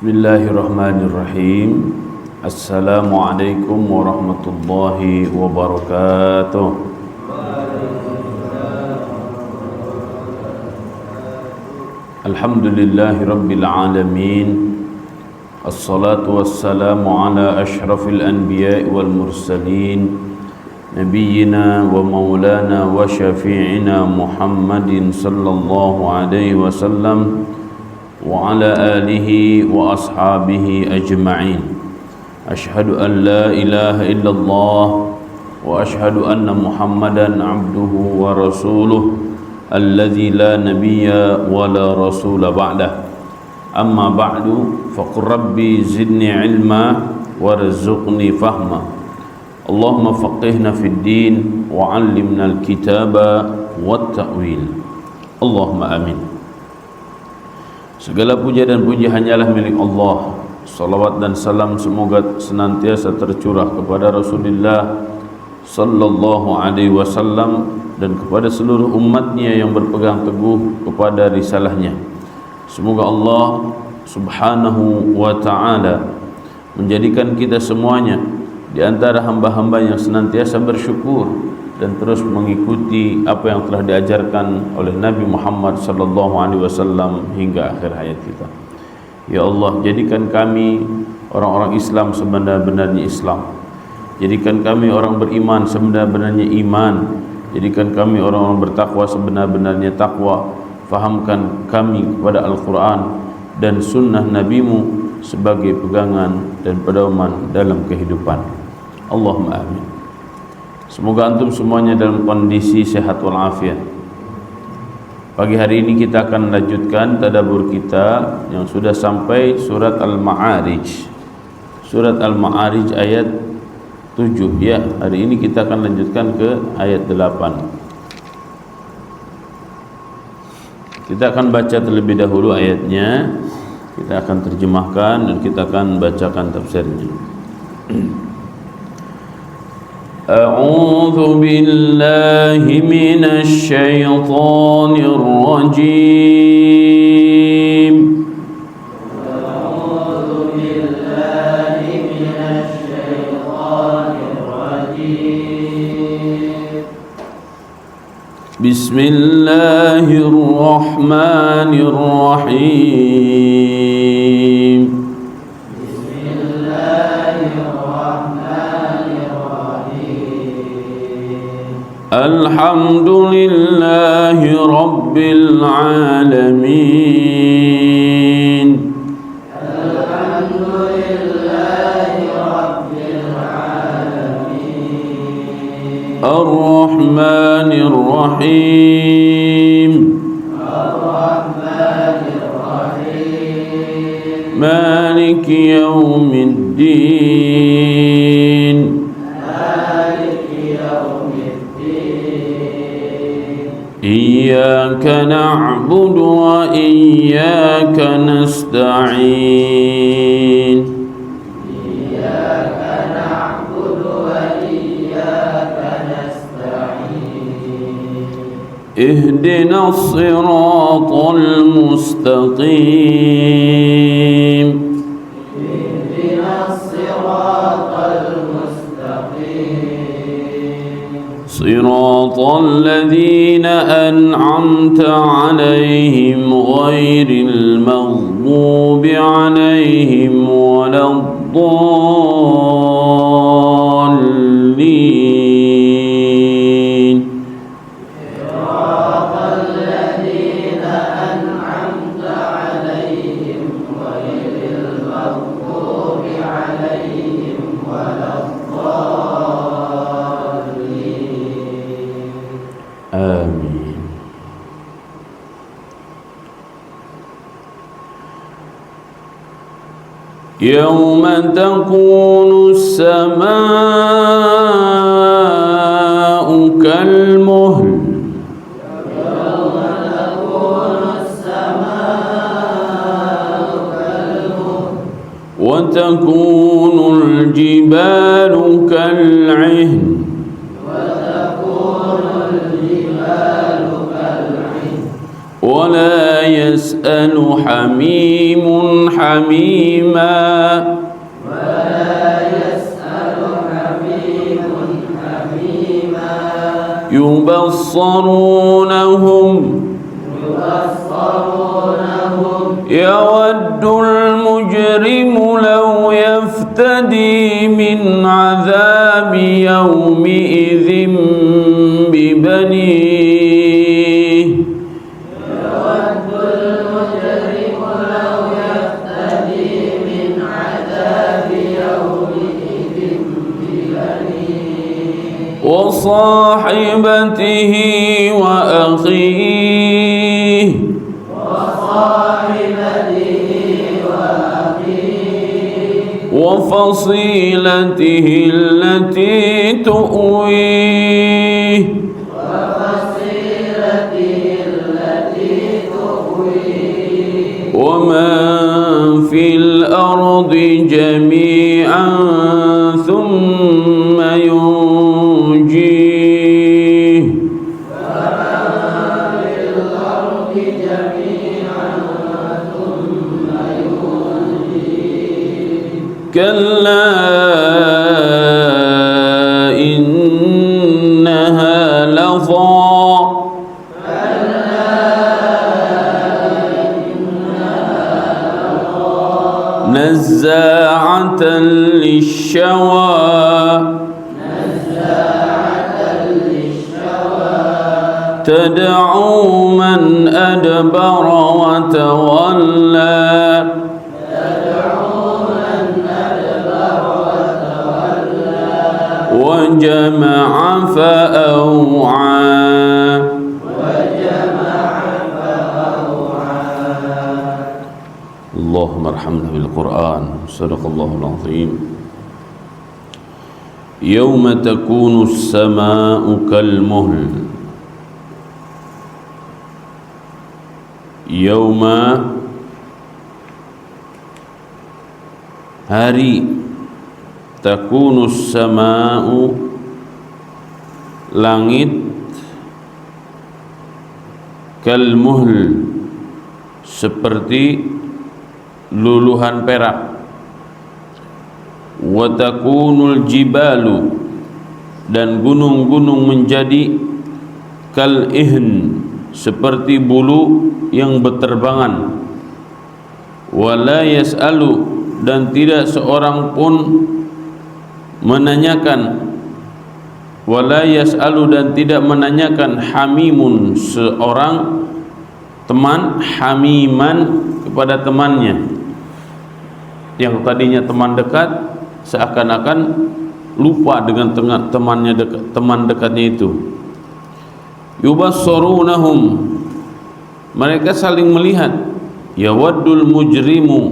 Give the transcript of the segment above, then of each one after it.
Bismillahirrahmanirrahim. Assalamualaikum warahmatullahi wabarakatuh. Alhamdulillahi rabbil alamin. Assalatu wassalamu ala ashrafil anbiya'i wal mursalin, nabiyyina wa maulana wa syafi'ina Muhammadin sallallahu alaihi wasallam wa ala alihi wa ashabihi ajma'in. Ashhadu an la ilaha illallah wa ashhadu anna Muhammadan abduhu wa rasuluh alladzi la nabiyya wa la rasula ba'dah. Amma ba'du, faqur rabbi zidni ilma warzuqni fahma. Allahumma faqihna fid din wa 'allimna al-kitaba wat ta'wil. Allahumma amin. Segala puja dan puji hanyalah milik Allah. Salawat dan salam semoga senantiasa tercurah kepada Rasulullah sallallahu alaihi wasallam dan kepada seluruh umatnya yang berpegang teguh kepada risalahnya. Semoga Allah subhanahu wa ta'ala menjadikan kita semuanya di antara hamba-hamba yang senantiasa bersyukur dan terus mengikuti apa yang telah diajarkan oleh Nabi Muhammad sallallahu alaihi wasallam hingga akhir hayat kita. Ya Allah, jadikan kami orang-orang Islam sebenar-benarnya Islam. Jadikan kami orang beriman sebenar-benarnya iman. Jadikan kami orang-orang bertakwa sebenar-benarnya takwa. Fahamkan kami kepada Al-Quran dan sunnah Nabi-Mu sebagai pegangan dan pedoman dalam kehidupan. Allahumma amin. Semoga antum semuanya dalam kondisi sehat walafiat. Pagi hari ini kita akan lanjutkan tadabbur kita yang sudah sampai surat Al-Ma'arij. Surat Al-Ma'arij ayat 7 ya. Hari ini kita akan lanjutkan ke ayat 8. Kita akan baca terlebih dahulu ayatnya. Kita akan terjemahkan dan kita akan bacakan tafsirnya. أعوذ بالله من الشيطان الرجيم. أعوذ بالله من الشيطان الرجيم. بسم الله الرحمن الرحيم. الحمد لله رب العالمين. الحمد لله رب العالمين. الرحمن الرحيم. الرحمن الرحيم. مالك يوم الدين. إياك نعبد وإياك نستعين. إياك نعبد وإياك نستعين. اهدنا الصراط المستقيم. اهدنا الصراط المستقيم. صراط الذين أنعمت عليهم غير المغضوب عليهم ولا الضالين. صراط الذين أنعمت عليهم غير المغضوب عليهم ولا الضالين. آمين. يوم تكون السماء كالمهل. يوم تكون السماء كالمهل. وتكون الجبال كالعهن. ولا يسأل yas'alu hamimun hamima yubassarunahum yawaddul mujrimu law yaftadi min azabi yawmi idzin bibanihi yawaddul mujrimu law yaftadi min azabi yawmi idzin bibanihi wa sahibatihi wa akhihi وفصيلته التي تؤويه ومن في الأرض جميعا ثم ينجيه كلا إنها لظى نزاعة للشوى تدعو من أدبر وتولى وجمع فأوعى اللهم ارحمنا بالقرآن صدق الله العظيم يوم تكون السماء كالمهل يوم hari takunus sama'u langit kalmuhl seperti luluhan perak wa takunul jibalu dan gunung-gunung menjadi kal ihn seperti bulu yang berterbangan wala yas'alu dan tidak seorang pun menanyakan wala yas'alu dan tidak menanyakan hamimun seorang teman hamiman kepada temannya yang tadinya teman dekat seakan-akan lupa dengan temannya teman dekatnya itu. Yubassarunahum mereka saling melihat yawaddul mujrimu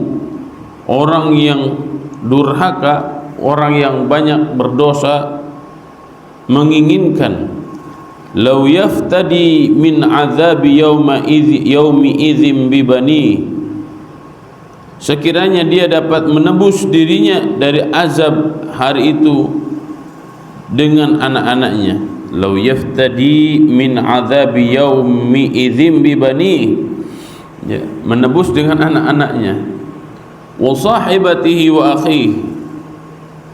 orang yang durhaka, orang yang banyak berdosa menginginkan law yaftadi min azabi yaumi idzim bibani sekiranya dia dapat menebus dirinya dari azab hari itu dengan anak-anaknya. Law yaftadi min azabi yaumi idzim bibani ya, menebus dengan anak-anaknya. Wa sahibatihi wa akhihi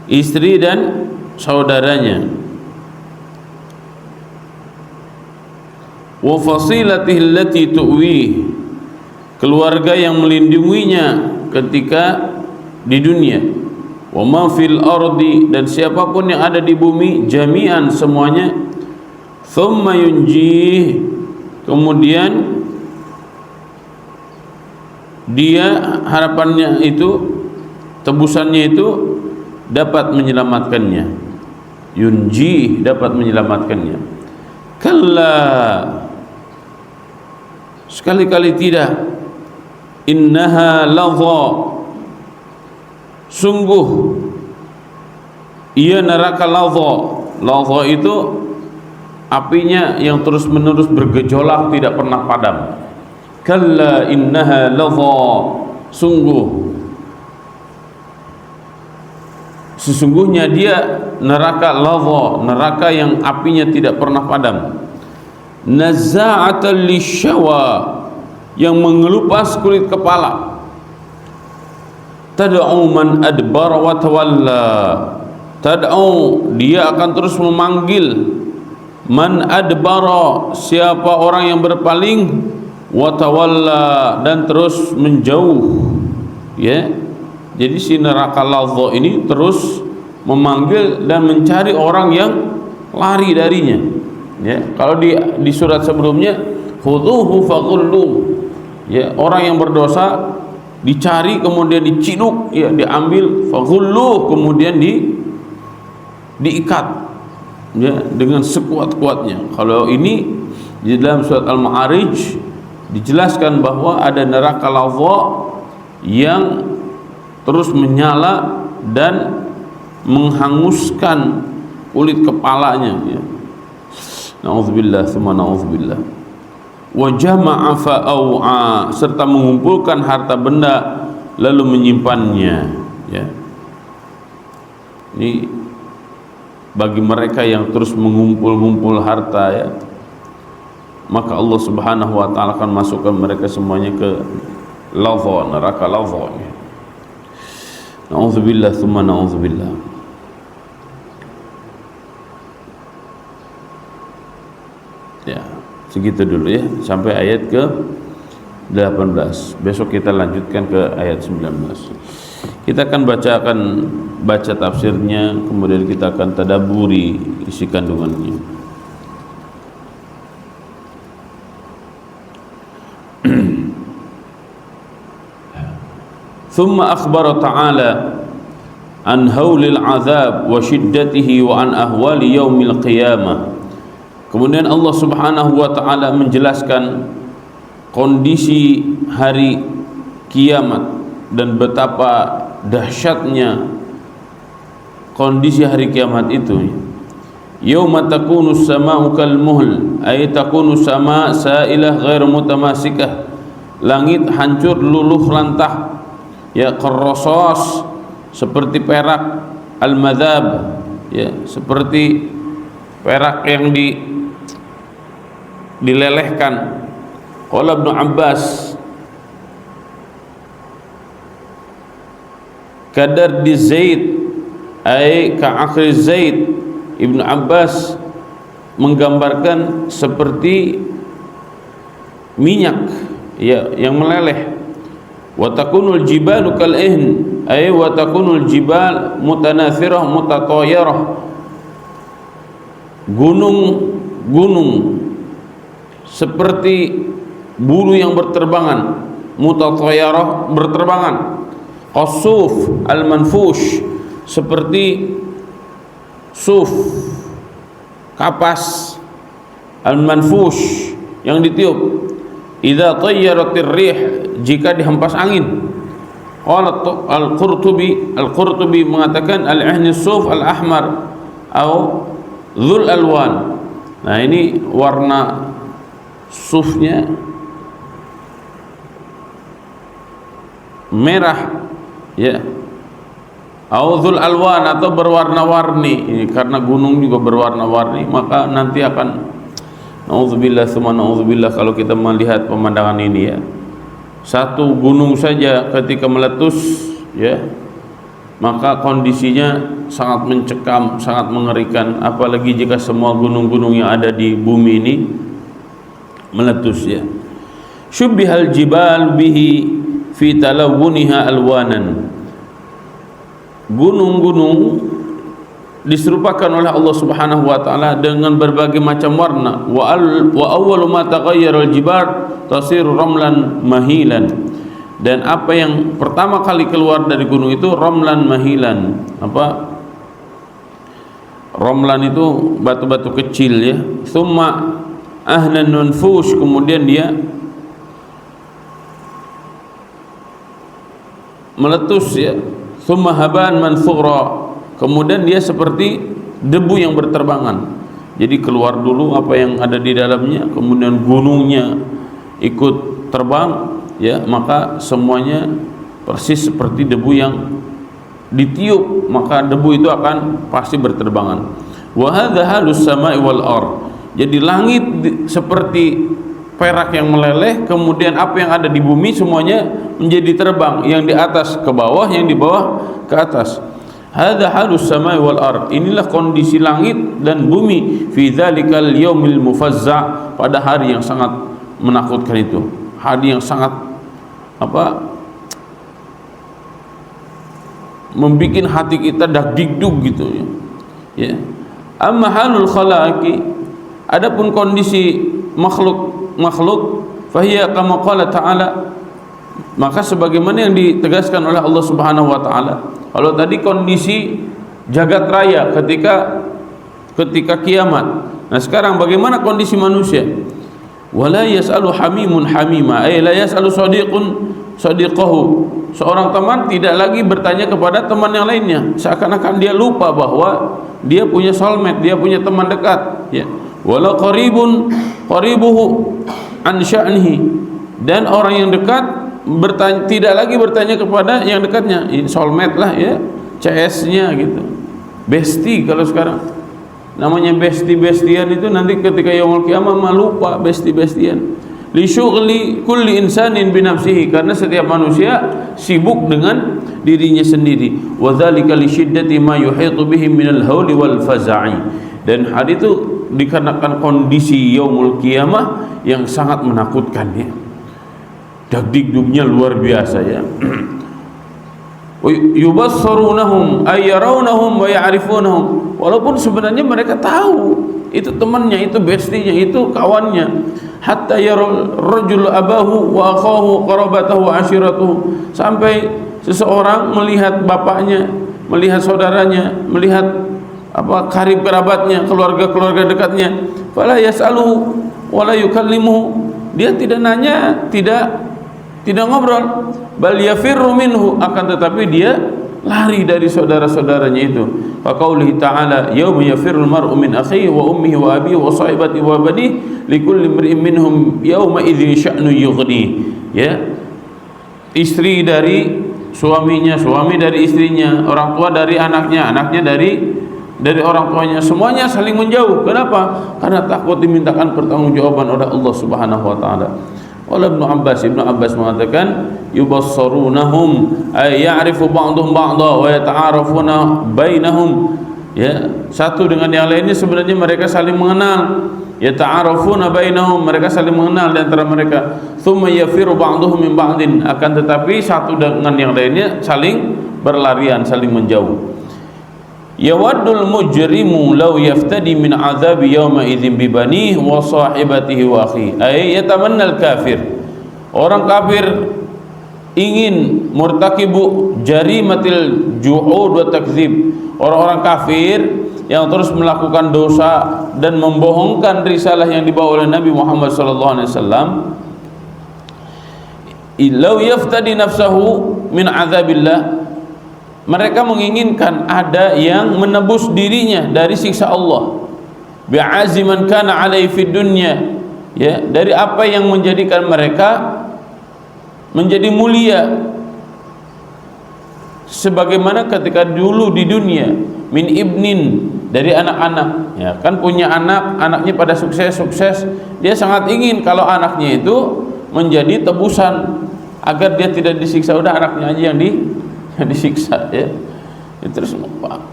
istri dan saudaranya. Wa fasilatihi allati tu'wi keluarga yang melindunginya ketika di dunia. Wa ma fil ardi dan siapapun yang ada di bumi jami'an semuanya. Thumma yunjih kemudian dia harapannya itu tebusannya itu dapat menyelamatkannya. Yunji dapat menyelamatkannya. Kalla sekali-kali tidak. Innaha ladha sungguh ia neraka ladha. Ladha itu apinya yang terus-menerus bergejolak tidak pernah padam. Kalla innaha ladha sesungguhnya dia neraka ladha, neraka yang apinya tidak pernah padam. Nazza'atan lisyawa yang mengelupas kulit kepala. Tad'u man adbara wa tawalla. Tad'u, dia akan terus memanggil, man adbara, siapa orang yang berpaling, wa tawalla, dan terus menjauh. Ya, jadi si neraka ladha ini terus memanggil dan mencari orang yang lari darinya. Ya, kalau di surat sebelumnya, khudhuhu faghullu, ya, orang yang berdosa dicari kemudian diciduk, ya, diambil, faghullu, kemudian diikat, ya, dengan sekuat-kuatnya. Kalau ini di dalam surat Al-Ma'arij dijelaskan bahwa ada neraka ladha yang terus menyala dan menghanguskan kulit kepalanya, ya. Na'udzubillah, tsumma na'udzubillah. Wa jama'a fa'au'a, serta mengumpulkan harta benda lalu menyimpannya, ya. Ini bagi mereka yang terus mengumpul-ngumpul harta, ya, maka Allah Subhanahu wa taala akan masukkan mereka semuanya ke ladha, neraka ladha, ya. Na'udzubillah, tsumma na'udzubillah. Ya, segitu dulu, ya, sampai ayat ke 18. Besok kita lanjutkan ke ayat 19. Kita akan baca tafsirnya, kemudian kita akan tadabburi isi kandungannya. Thumma akhbara ta'ala an haulil azab wa shiddatihi wa an ahwali yaumil qiyamah. Kemudian Allah Subhanahu wa taala menjelaskan kondisi hari kiamat dan betapa dahsyatnya kondisi hari kiamat itu. Yauma takunu as-samaa'u kal muhl, ay takunu sama' sa'ilah ghairu mutamasikah. Langit hancur luluh lantah, ya, qarrasas, seperti perak, al-madhab, ya, seperti perak yang dilelehkan. Qala Ibnu Abbas, kadar di Zaid, ay ka'akhir Zaid. Ibnu Abbas menggambarkan seperti minyak, ya, yang meleleh. Wa takunul jibalu kal ihn, ay wa takunul jibal mutanathirah mutatayyirah. Gunung seperti bulu yang berterbangan, mutatayyirah, berterbangan. Qasuf al-manfush, seperti suf, kapas, al-manfush, yang ditiup. Idza tayyaratir rih, jika dihempas angin. Qala Al-Qurtubi mengatakan al-ihni suf al-ahmar atau dzul alwan. Nah, ini warna sufnya merah, ya, Auzul alwan, atau berwarna-warni. Ini karena gunung juga berwarna-warni, maka nanti akan, na'udzubillah tsumma na'udzubillah, kalau kita melihat pemandangan ini, ya, satu gunung saja ketika meletus, ya, maka kondisinya sangat mencekam, sangat mengerikan, apalagi jika semua gunung-gunung yang ada di bumi ini meletus, ya. Syubbihal jibal bihi fi talawuniha alwanan. Gunung-gunung diserupakan oleh Allah Subhanahu wa taala dengan berbagai macam warna. Wa awwalu ma taghayyara al-jibal tasiru ramlan mahilan. Dan apa yang pertama kali keluar dari gunung itu ramlan mahilan. Apa? Ramlan itu batu-batu kecil, ya. Tsumma ahnan nunfush, kemudian dia meletus, ya. Tsumma haban manthura, kemudian dia seperti debu yang berterbangan. Jadi keluar dulu apa yang ada di dalamnya, kemudian gunungnya ikut terbang, ya, maka semuanya persis seperti debu yang ditiup, maka debu itu akan pasti berterbangan. Wa hadza halus sama'i wal ard. Jadi langit seperti perak yang meleleh, kemudian apa yang ada di bumi semuanya menjadi terbang, yang di atas ke bawah, yang di bawah ke atas. Hadza halus samai wal ard, inilah kondisi langit dan bumi, fi dzalikal yaumil mufazza, pada hari yang sangat menakutkan itu, hari yang sangat membikin hati kita dagdikduk gitu ya. Amma halul khalaqi, adapun kondisi makhluk fahiya kama qala ta'ala, maka sebagaimana yang ditegaskan oleh Allah Subhanahu wa taala. Kalau tadi kondisi jagat raya ketika kiamat, nah sekarang bagaimana kondisi manusia? Wala yas'alu hamimun hamima, ay la yas'alu sadiqun sadiqahu, seorang teman tidak lagi bertanya kepada teman yang lainnya, seakan-akan dia lupa bahwa dia punya soulmate, dia punya teman dekat ya. Wala qaribuhu an sya'nihi, dan orang yang dekat tidak lagi bertanya kepada yang dekatnya, soulmate lah ya, CS-nya gitu, bestie. Kalau sekarang namanya bestian itu nanti ketika yaumul qiyamah lupa bestian. Li syughli kulli insanin bi nafsihi, karena setiap manusia sibuk dengan dirinya sendiri. Wa dzalika li syiddati ma yuhitu bihi minal hauli wal faza'i, dan hal itu dikarenakan kondisi yaumul qiyamah yang sangat menakutkan ya. Dagdikduknya luar biasa ya. Yubassarunahum ay yarawnahum wa ya'rifunahum, walaupun sebenarnya mereka tahu itu temannya, itu bestinya, itu kawannya. Hatta yarul rajul abahu wa akhahu qarabatahu wa ashiratuhu, sampai seseorang melihat bapaknya, melihat saudaranya, melihat karib kerabatnya, keluarga dekatnya. Fala yas'aluhu wa la yukallimuhu, dia tidak nanya, tidak ngobrol. Bal yafirru minhu, akan tetapi dia lari dari saudara-saudaranya itu. Faqaulihi ta'ala yauma yafirrul mar'u min akhihi wa ummihi wa abihi wa sahibatihi wa banihi likulli imri'in minhum yauma idzin sya'nu yughni. Ya, istri dari suaminya, suami dari istrinya, orang tua dari anaknya, anaknya dari orang tuanya, semuanya saling menjauh. Kenapa? Karena takut dimintakan pertanggungjawaban oleh Allah Subhanahu wa taala. Oleh Ibnu Abbas mengatakan yubassarunahum ay ya'rifu ba'dhum ba'dha wa yata'arafuna bainahum, ya, satu dengan yang lainnya sebenarnya mereka saling mengenal. Yata'arafuna bainahum, mereka saling mengenal di antara mereka. Tsumma yafiru ba'dhum min ba'din, akan tetapi satu dengan yang lainnya saling berlarian, saling menjauh. Yawaddul mujrimu law yaftadi min azabi yawma idzin bi banihi wa sahibatihi wa akhihi, ay yatamannal kafir, orang kafir ingin murtakibu jarimatil juhud wa takdzib, orang-orang kafir yang terus melakukan dosa dan membohongkan risalah yang dibawa oleh Nabi Muhammad sallallahu alaihi wasallam. Law yaftadi nafsahu min azabillah, mereka menginginkan ada yang menebus dirinya dari siksa Allah. Bi'aziman kana alaihi fid dunya, ya, dari apa yang menjadikan mereka menjadi mulia sebagaimana ketika dulu di dunia. Min ibnin, dari anak-anak, ya kan, punya anak, anaknya pada sukses, dia sangat ingin kalau anaknya itu menjadi tebusan agar dia tidak disiksa, udah anaknya aja yang disiksa ya. Terus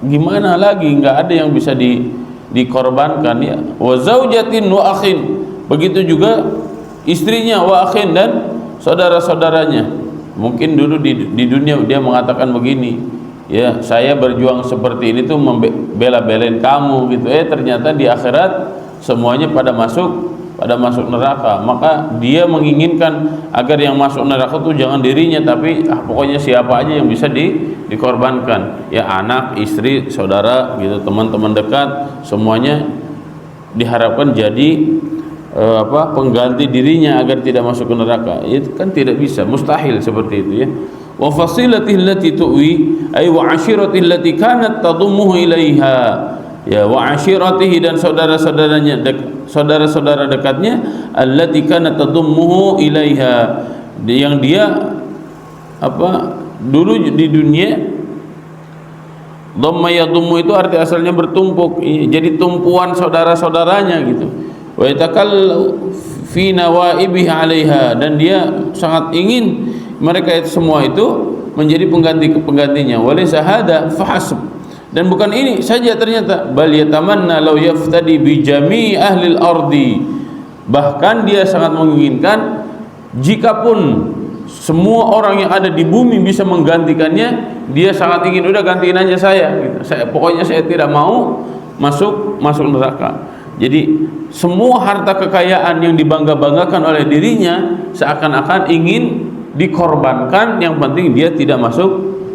gimana lagi, nggak ada yang bisa dikorbankan ya. Wa zaujatin wa akhin, begitu juga istrinya, wa akhin, dan saudara-saudaranya. Mungkin dulu di dunia dia mengatakan begini, ya, saya berjuang seperti ini tuh membela-belain kamu gitu. Ternyata di akhirat semuanya pada masuk neraka. Maka dia menginginkan agar yang masuk neraka itu jangan dirinya, tapi pokoknya siapa aja yang bisa dikorbankan, ya, anak, istri, saudara gitu, teman-teman dekat, semuanya diharapkan jadi pengganti dirinya agar tidak masuk ke neraka. Itu kan tidak bisa, mustahil seperti itu ya. Wa fasilatihi allati tuwi ay wa ashiratihi allati kanat tadummuhu ilaiha, ya, wa ashiratihi, dan saudara-saudaranya, saudara-saudara dekatnya, allati kanat tadummuhu ilaiha, yang dia dulu di dunia. Dhamma yadummu itu arti asalnya bertumpuk, jadi tumpuan saudara-saudaranya gitu. Wa yatakallu fi nawaibihi 'alaiha, dan dia sangat ingin mereka itu semua itu menjadi penggantinya. Walaysa hadza fahasb, dan bukan ini saja ternyata, bal yatamanna law yaftadi bi jami'i ahli al-ardi, bahkan dia sangat menginginkan jikapun semua orang yang ada di bumi bisa menggantikannya, dia sangat ingin, udah gantiin aja saya gitu. Pokoknya saya tidak mau masuk neraka. Jadi semua harta kekayaan yang dibangga-banggakan oleh dirinya seakan-akan ingin dikorbankan, yang penting dia tidak masuk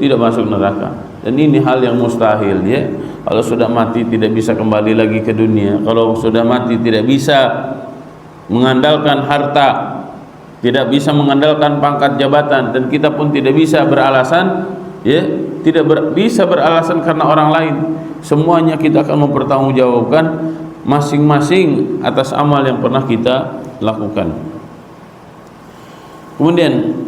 neraka. Dan ini hal yang mustahil ya. Kalau sudah mati tidak bisa kembali lagi ke dunia. Kalau sudah mati tidak bisa mengandalkan harta, tidak bisa mengandalkan pangkat jabatan, dan kita pun tidak bisa beralasan ya, bisa beralasan karena orang lain. Semuanya kita akan mempertanggungjawabkan masing-masing atas amal yang pernah kita lakukan. Kemudian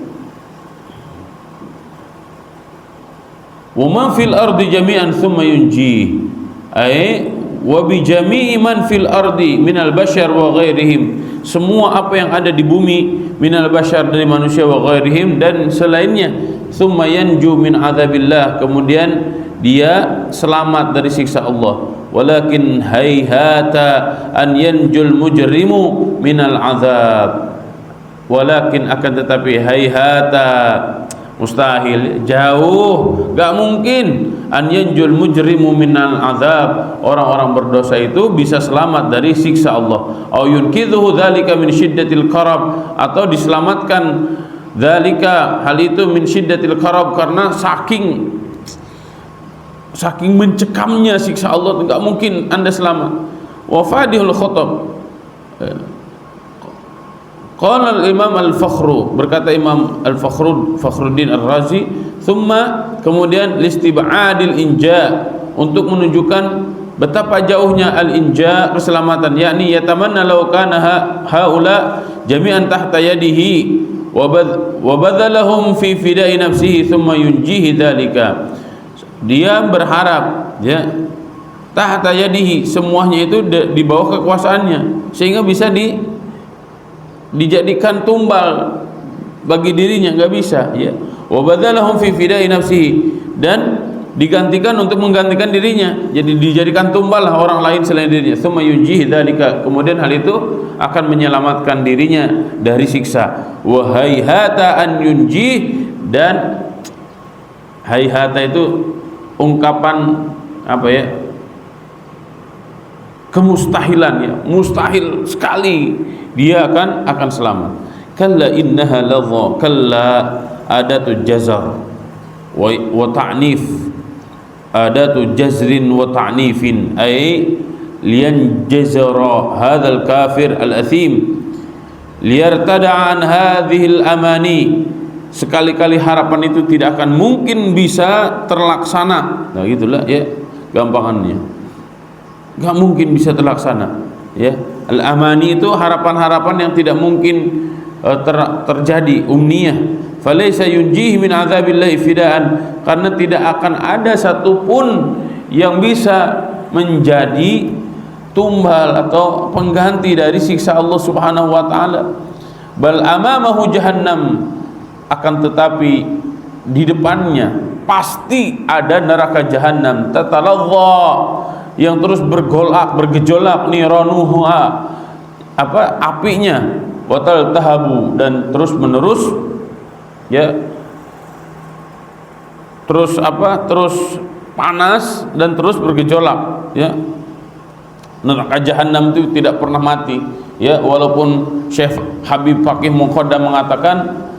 wa man fil ardi jami'an thumma yunji, ay wa bi jami'i man fil ardi minal bashar wa ghairihim, semua apa yang ada di bumi, minal bashar dari manusia, wa ghairihim dan selainnya, thumma yanju min adzabillah, kemudian dia selamat dari siksa Allah. Walakin hayhata an yanjul mujrimu minal azab, walakin akan tetapi hayhata mustahil, jauh, gak mungkin, an yanjul mujrimu minal azab, orang-orang berdosa itu bisa selamat dari siksa Allah. Au yunkidhuhu dzalika min syiddatil karab, atau diselamatkan dzalika, hal itu, min syiddatil karab, karena saking mencekamnya siksa Allah, enggak mungkin Anda selamat. Wa fadihul khatab, qala al-imam al-fakhru, berkata Imam Fakhruddin Ar-Razi, thumma, kemudian listib'adil inja, untuk menunjukkan betapa jauhnya al-inja, keselamatan, yakni yatamanna law kana haula jami'an tahta yadihi wa badalahum fi fida'i nafsihi thumma yunjihi dzalika. Dia berharap ya, tahta yadihi, semuanya itu di bawah kekuasaannya, sehingga bisa dijadikan tumbal bagi dirinya, enggak bisa ya. Wa badalahum fi fida'i nafsihi, dan digantikan untuk menggantikan dirinya, jadi dijadikan tumbal orang lain selain dirinya. Tsumma yunjihi dzalika, kemudian hal itu akan menyelamatkan dirinya dari siksa. Wa hayhata an yunjih, dan hayhata itu ungkapan apa ya, kemustahilan ya, mustahil sekali dia akan selamat. Kalla innaha ladha, kalla adatu jazar wa ta'nif, adatu jazrin wa ta'nifin, ay liyanjazara hadzal kafir al-athim liyartada an hadhihi al-amani, sekali-kali harapan itu tidak akan mungkin bisa terlaksana. Nah gitulah ya gampangannya, gak mungkin bisa terlaksana ya. Al-amani itu harapan-harapan yang tidak mungkin terjadi, umniyah. Falaysa yunjihi min adzabillahi fidaan, karena tidak akan ada satupun yang bisa menjadi tumbal atau pengganti dari siksa Allah Subhanahu wa taala. Bal amamahu jahannam, akan tetapi di depannya pasti ada neraka jahanam, tataladha, yang terus bergejolak niranuha, apa, apinya, watal tahabu, dan terus menerus ya, terus panas dan terus bergejolak ya. Neraka jahanam itu tidak pernah mati ya, walaupun Syekh Habib Faqih Muqaddam mengatakan,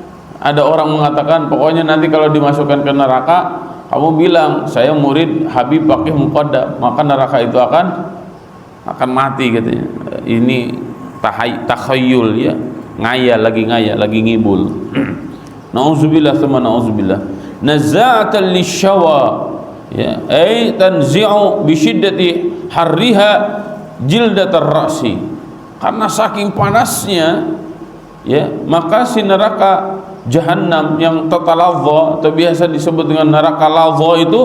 ada orang mengatakan pokoknya nanti kalau dimasukkan ke neraka, kamu bilang saya murid Habib Faqih Muqaddam, maka neraka itu akan mati katanya. Ini takhayul ya, ngayal lagi ngibul. Nauzubillah tsumma nauzubillah. Nazza'atan lisyawa ya, ay tanzi'u bi syiddati harriha jildatar ra'si, karena saking panasnya ya, maka si neraka jahanam yang tataladha atau biasa disebut dengan neraka ladha itu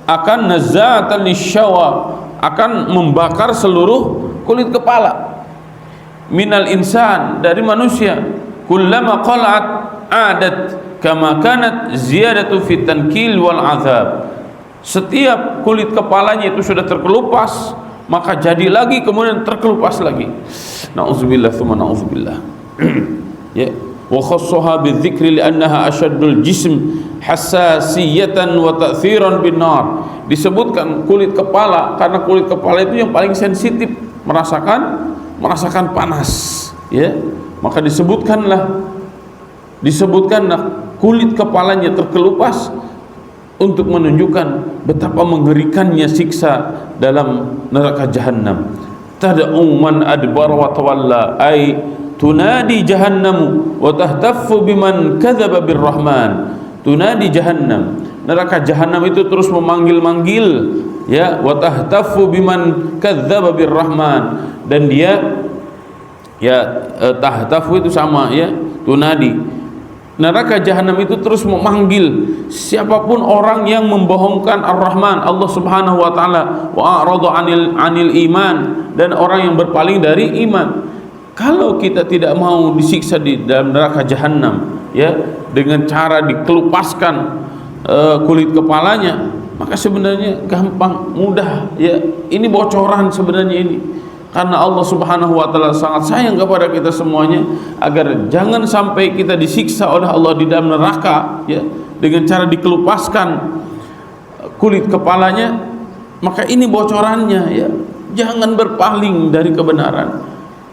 akan nazza'atan lisyawa, akan membakar seluruh kulit kepala. minal insan, dari manusia, kullama qala'at adat kama kanat ziyadatu fit tankil wal azab. Setiap kulit kepalanya itu sudah terkelupas, maka jadi lagi kemudian terkelupas lagi. Nauzubillah tsumma nauzubillah. Ya, wa khassaha bidzikri li'annaha ashaddul jism hassasiyatan wa ta'thiran bin nar. Disebutkan kulit kepala karena kulit kepala itu yang paling sensitif merasakan panas, ya. Maka disebutkanlah kulit kepalanya terkelupas untuk menunjukkan betapa mengerikannya siksa dalam neraka jahanam. Tad'u man adbara wa tawalla, ay tunadi jahannamu wa tahtaffu biman kadzdzaba birrahman. Tunadi jahannam, neraka jahanam itu terus memanggil-manggil, ya, wa tahtaffu biman kadzdzaba birrahman, dan dia, ya, tahtafu itu sama, ya, tunadi. Neraka jahanam itu terus memanggil siapapun orang yang membohongkan Ar-Rahman, Allah Subhanahu wa taala, wa a'rada anil iman, dan orang yang berpaling dari iman. Kalau kita tidak mau disiksa di dalam neraka jahanam, ya, dengan cara dikelupaskan kulit kepalanya, maka sebenarnya gampang, mudah, ya. Ini bocoran sebenarnya ini. Karena Allah Subhanahu wa taala sangat sayang kepada kita semuanya, agar jangan sampai kita disiksa oleh Allah di dalam neraka, ya, dengan cara dikelupaskan kulit kepalanya. Maka ini bocorannya, ya. Jangan berpaling dari kebenaran,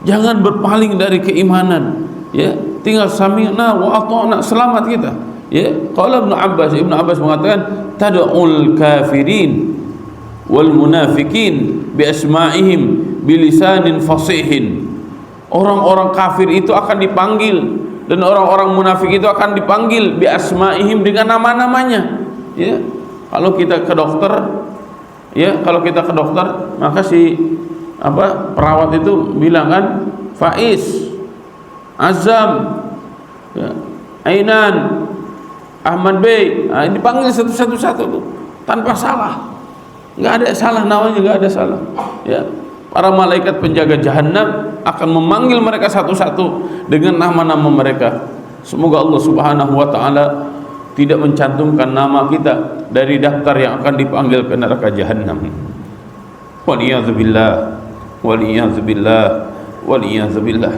jangan berpaling dari keimanan, ya. Tinggal sami'na wa ata'na, selamat kita, ya. Qala Ibnu Abbas mengatakan, tad'ul kafirin wal munafikin bi asma'ihim bilisanin fasihin. Orang-orang kafir itu akan dipanggil, dan orang-orang munafik itu akan dipanggil bi asma'ihim, dengan nama-namanya, ya. Kalau kita ke dokter, ya, maka si perawat itu bilang kan, Faiz, Azam, ya, Ainan, Ahmad Bey, nah, dipanggil satu-satu tuh tanpa salah, nggak ada salah, namanya nggak ada salah, ya. Para malaikat penjaga jahanam akan memanggil mereka satu-satu dengan nama-nama mereka. Semoga Allah Subhanahu wa taala tidak mencantumkan nama kita dari daftar yang akan dipanggil ke neraka jahanam. Waliyadzubillah, waliyadzubillah, waliyadzubillah.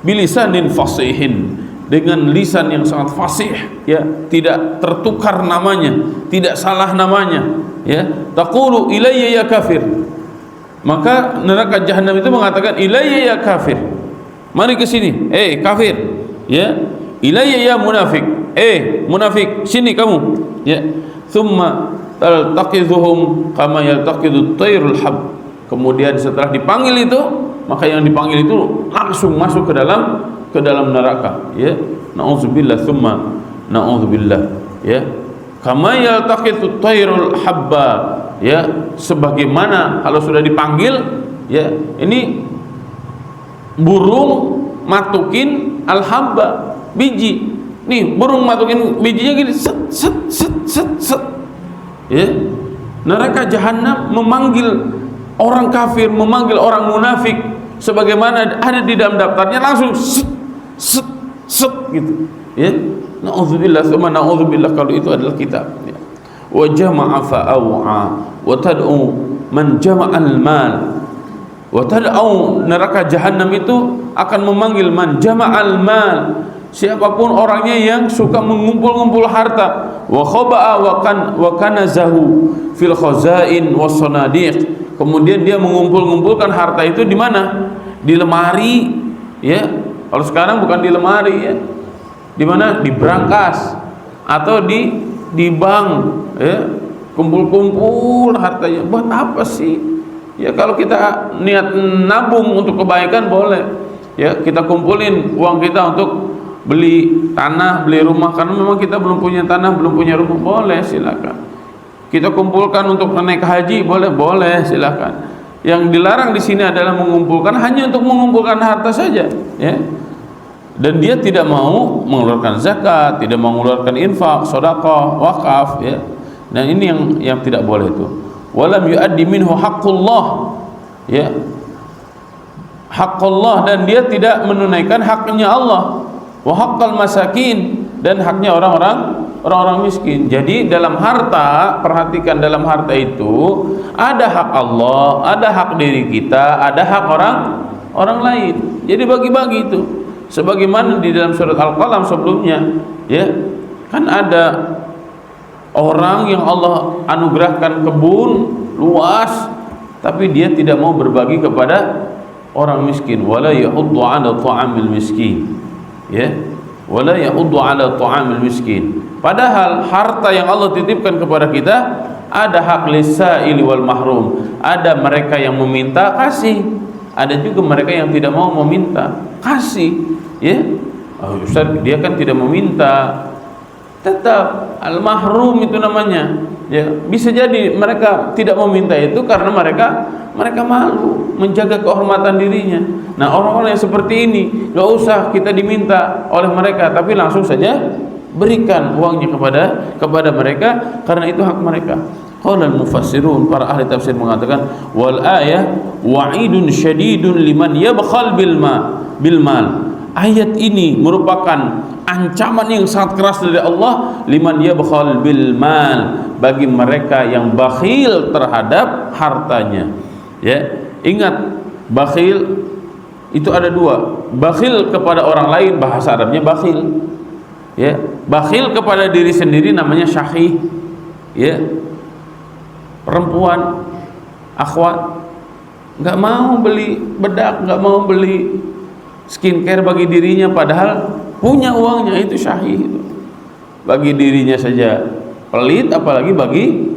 Bilisanin fasihin, dengan lisan yang sangat fasih, ya, tidak tertukar namanya, tidak salah namanya, ya. Taqulu ilayya ya kafir. Maka neraka jahanam itu mengatakan, ilayya ya kafir, mari ke sini, kafir, ya. Ilayya ya munafik, munafik, sini kamu, ya. Thumma taltaqidhuhum kama yaltaqidut tayrul hab. Kemudian setelah dipanggil itu, maka yang dipanggil itu langsung masuk ke dalam neraka, ya. Nauzubillah tsumma nauzubillah, ya. Kama yaltaqitut tayrul habba, ya, sebagaimana kalau sudah dipanggil, ya, ini burung matukin al-habba, biji. Nih, burung matukin bijinya gini, set set set set set, ya. Neraka jahanam memanggil orang kafir, memanggil orang munafik sebagaimana ada di dalam daftarnya, langsung set set set gitu, ya. Na'udzubillah tsumma na'udzubillah, kalau itu adalah kitab, ya. Wa jama'a fa'aw'a wa tad'u man jama'al mal. Wa tad'u, neraka jahanam itu akan memanggil man jama'al mal, siapapun orangnya yang suka mengumpul-ngumpul harta. Wa khaba'a wa kanazahu fil khazain was sanadiq. Kemudian dia mengumpul-ngumpulkan harta itu di mana? Di lemari, ya. Kalau sekarang bukan di lemari, ya. Di mana? Di brankas atau di bank, ya. Kumpul-kumpul hartanya. Buat apa sih? Ya, kalau kita niat nabung untuk kebaikan boleh, ya. Kita kumpulin uang kita untuk beli tanah, beli rumah, karena memang kita belum punya tanah, belum punya rumah, boleh, silakan. Kita kumpulkan untuk naik haji, boleh, silakan. Yang dilarang di sini adalah mengumpulkan hanya untuk mengumpulkan harta saja, ya. Dan dia tidak mau mengeluarkan zakat, tidak mau mengeluarkan infak, sedekah, wakaf, ya. Dan ini yang tidak boleh itu. Walam yu'addi minhu haqqullah, ya. haqqallah, dan dia tidak menunaikan haknya Allah, wa haqqal masakin, dan haknya orang-orang miskin. Jadi dalam harta, perhatikan, dalam harta itu ada hak Allah, ada hak diri kita, ada hak orang lain. Jadi bagi-bagi itu. Sebagaimana di dalam surat Al-Qalam sebelumnya, ya, kan ada orang yang Allah anugerahkan kebun luas, tapi dia tidak mau berbagi kepada orang miskin. Wala yahuddu 'ala ta'amil miskin, ya, wala yahuddu 'ala ta'amil miskin. Padahal harta yang Allah titipkan kepada kita ada hak lisaili wal mahrum. Ada mereka yang meminta, kasih. Ada juga mereka yang tidak mau meminta, kasih. Ya, oh, Ustaz, dia kan tidak meminta, tetap al-mahrum itu namanya. Ya, bisa jadi mereka tidak meminta itu karena mereka malu, menjaga kehormatan dirinya. Nah, orang-orang yang seperti ini nggak usah kita diminta oleh mereka, tapi langsung saja berikan uangnya kepada mereka, karena itu hak mereka. Qala al-mufassirun, para ahli tafsir mengatakan, wal ayah wa'idun syadidun liman yabkhal bil mal. Ayat ini merupakan ancaman yang sangat keras dari Allah, liman yabkhal bil mal, bagi mereka yang bakhil terhadap hartanya. Ya, ingat, bakhil itu ada dua. Bakhil kepada orang lain, bahasa Arabnya bakhil. Ya, bakhil kepada diri sendiri namanya syahih. Ya, perempuan, akhwat, nggak mau beli bedak, nggak mau beli skincare bagi dirinya, padahal punya uangnya, itu syahih. Bagi dirinya saja pelit, apalagi bagi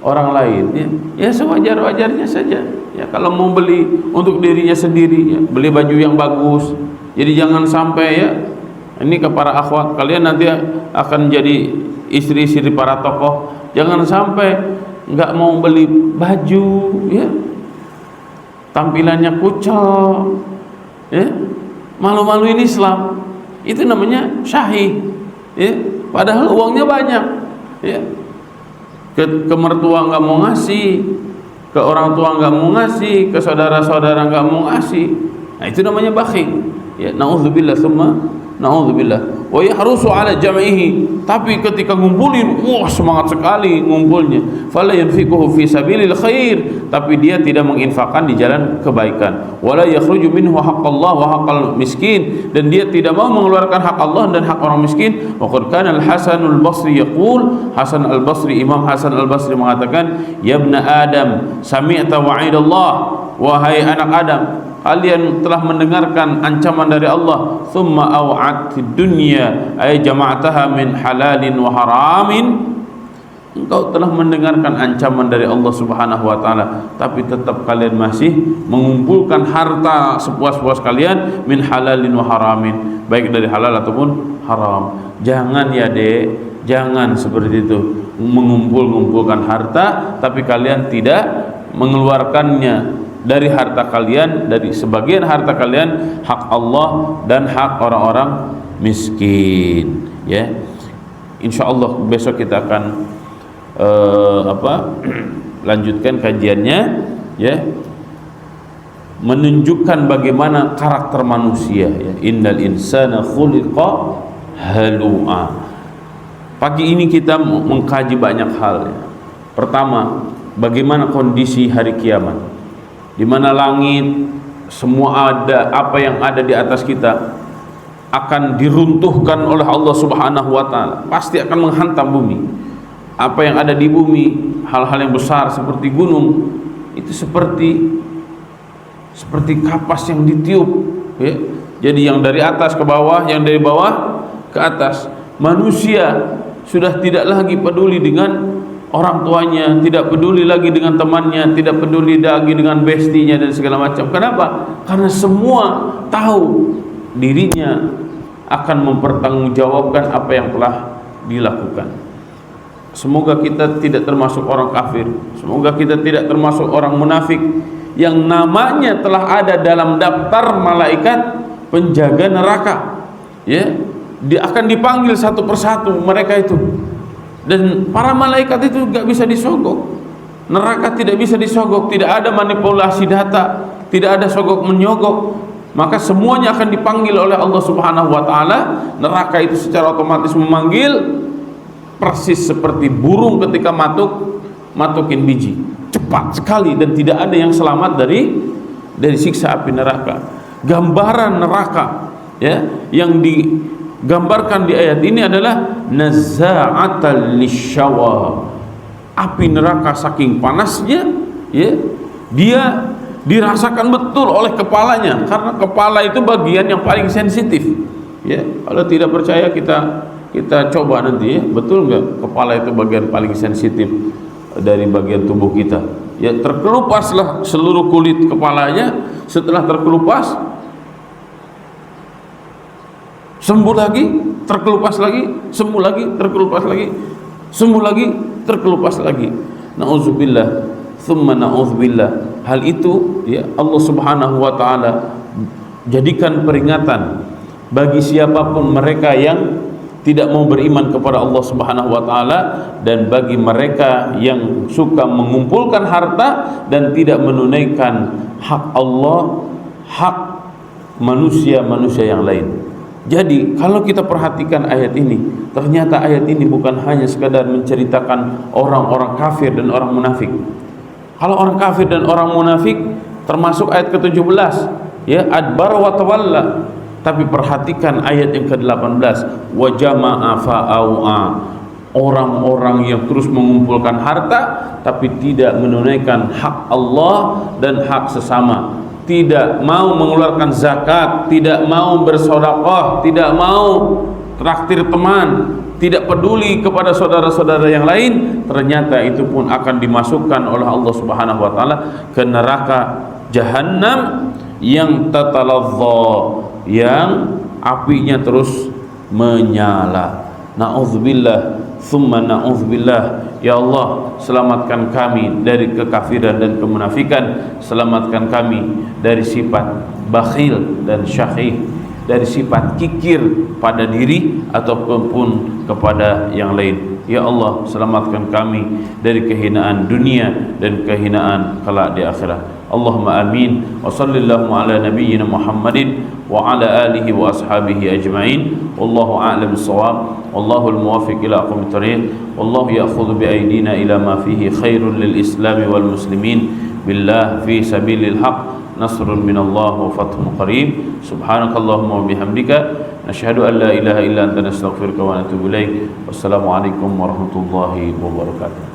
orang lain. Ya sewajar-wajarnya saja. Ya, kalau mau beli untuk dirinya sendiri, ya, beli baju yang bagus. Jadi jangan sampai, ya, ini ke para akhwat, kalian nanti akan jadi istri-istri para tokoh. Jangan sampai nggak mau beli baju, ya, tampilannya kucel, ya, malu-maluin Islam. Itu namanya syahih, ya, padahal uangnya banyak. Ya, ke mertua nggak mau ngasih, ke orang tua nggak mau ngasih, ke saudara-saudara nggak mau ngasih. Nah, itu namanya bakhil. Ya, naudzubillah, summa naudzubillah. Wa yahrusu ala jam'ihi, tapi ketika ngumpulin, wah, semangat sekali ngumpulnya. Fala yanfiquhu fi sabilil khair, tapi dia tidak menginfakkan di jalan kebaikan. Wala yakhruju minhu haqqallah wa haqqal miskin, dan dia tidak mau mengeluarkan hak Allah dan hak orang miskin. Wa qad kana al-Hasanul Basri yaqul, Hasan al-Basri, Imam Hasan al-Basri mengatakan, ya ibna Adam, sami'ta wa'idallah, wahai anak Adam, kalian telah mendengarkan ancaman dari Allah. Thumma aw'at fid dunya ay jama'taha min halalin wa haramin. Engkau telah mendengarkan ancaman dari Allah Subhanahu wa taala, tapi tetap kalian masih mengumpulkan harta sepuas-puas kalian, min halalin wa haramin, baik dari halal ataupun haram. Jangan, ya Dek, jangan seperti itu, mengumpulkan harta tapi kalian tidak mengeluarkannya dari harta kalian, dari sebagian harta kalian, hak Allah dan hak orang-orang miskin. Ya, insyaallah besok kita akan lanjutkan kajiannya, ya, menunjukkan bagaimana karakter manusia. Ya, innal insana khuliqa halu'a. Pagi ini kita mengkaji banyak hal. Ya. Pertama, bagaimana kondisi hari kiamat, di mana langit semua ada, apa yang ada di atas kita akan diruntuhkan oleh Allah Subhanahu wa taala, pasti akan menghantam bumi. Apa yang ada di bumi, hal-hal yang besar seperti gunung, itu seperti kapas yang ditiup, ya. Jadi yang dari atas ke bawah, yang dari bawah ke atas. Manusia sudah tidak lagi peduli dengan orang tuanya, tidak peduli lagi dengan temannya, tidak peduli lagi dengan bestinya dan segala macam. Kenapa? Karena semua tahu dirinya akan mempertanggungjawabkan apa yang telah dilakukan. Semoga kita tidak termasuk orang kafir, semoga kita tidak termasuk orang munafik yang namanya telah ada dalam daftar malaikat penjaga neraka. Ya, dia akan dipanggil satu persatu mereka itu. Dan para malaikat itu gak bisa disogok, neraka tidak bisa disogok, tidak ada manipulasi data, tidak ada sogok menyogok, maka semuanya akan dipanggil oleh Allah Subhanahu wa taala. Neraka itu secara otomatis memanggil, persis seperti burung ketika matukin biji, cepat sekali, dan tidak ada yang selamat dari siksa api neraka. Gambaran neraka ya yang digambarkan di ayat ini adalah nazza'atal lisyawa. Api neraka saking panasnya ya, dia dirasakan betul oleh kepalanya, karena kepala itu bagian yang paling sensitif ya. Kalau tidak percaya kita coba nanti ya, betul nggak kepala itu bagian paling sensitif dari bagian tubuh kita ya. Terkelupaslah seluruh kulit kepalanya, setelah terkelupas sembuh lagi, terkelupas lagi, sembuh lagi, terkelupas lagi, sembuh lagi, terkelupas lagi. Nauzubillah, tsumma nauzubillah. Hal itu ya Allah Subhanahu wa taala jadikan peringatan bagi siapapun mereka yang tidak mau beriman kepada Allah Subhanahu wa taala, dan bagi mereka yang suka mengumpulkan harta dan tidak menunaikan hak Allah, hak manusia-manusia yang lain. Jadi kalau kita perhatikan ayat ini, ternyata ayat ini bukan hanya sekadar menceritakan orang-orang kafir dan orang munafik. Kalau orang kafir dan orang munafik termasuk ayat ke-17 ya, adbar wa tawalla. Tapi perhatikan ayat yang ke-18, wa jama'a fa'au'a. Orang-orang yang terus mengumpulkan harta tapi tidak menunaikan hak Allah dan hak sesama, tidak mau mengeluarkan zakat, tidak mau bersedekah, tidak mau traktir teman, tidak peduli kepada saudara-saudara yang lain, ternyata itu pun akan dimasukkan oleh Allah Subhanahu wa taala ke neraka Jahannam yang tatalazza, yang apinya terus menyala. Na'udzubillah, tsumma na'udzubillah. Ya Allah, selamatkan kami dari kekafiran dan kemunafikan, selamatkan kami dari sifat bakhil dan syahih, dari sifat kikir pada diri ataupun kepada yang lain. Ya Allah, selamatkan kami dari kehinaan dunia dan kehinaan kelak di akhirat. Allahumma amin. Wa sallallahu ala nabiyyina Muhammadin wa ala alihi wa ashabihi ajma'in. Wallahu a'lam bissawab. Wallahu al-muwaffiq ila aqwamit thariq. Wallahu ya'khudhu bi aydina ila ma fihi khairun lil Islam wal muslimin. Billah fi sabilil haqq. Nasrun minallah wa fathun qarib. Subhanakallahumma wa bihamdika nashhadu an la ilaha illa anta nastaghfiruka wa natubu ilaik. Wassalamu alaikum warahmatullahi wabarakatuh.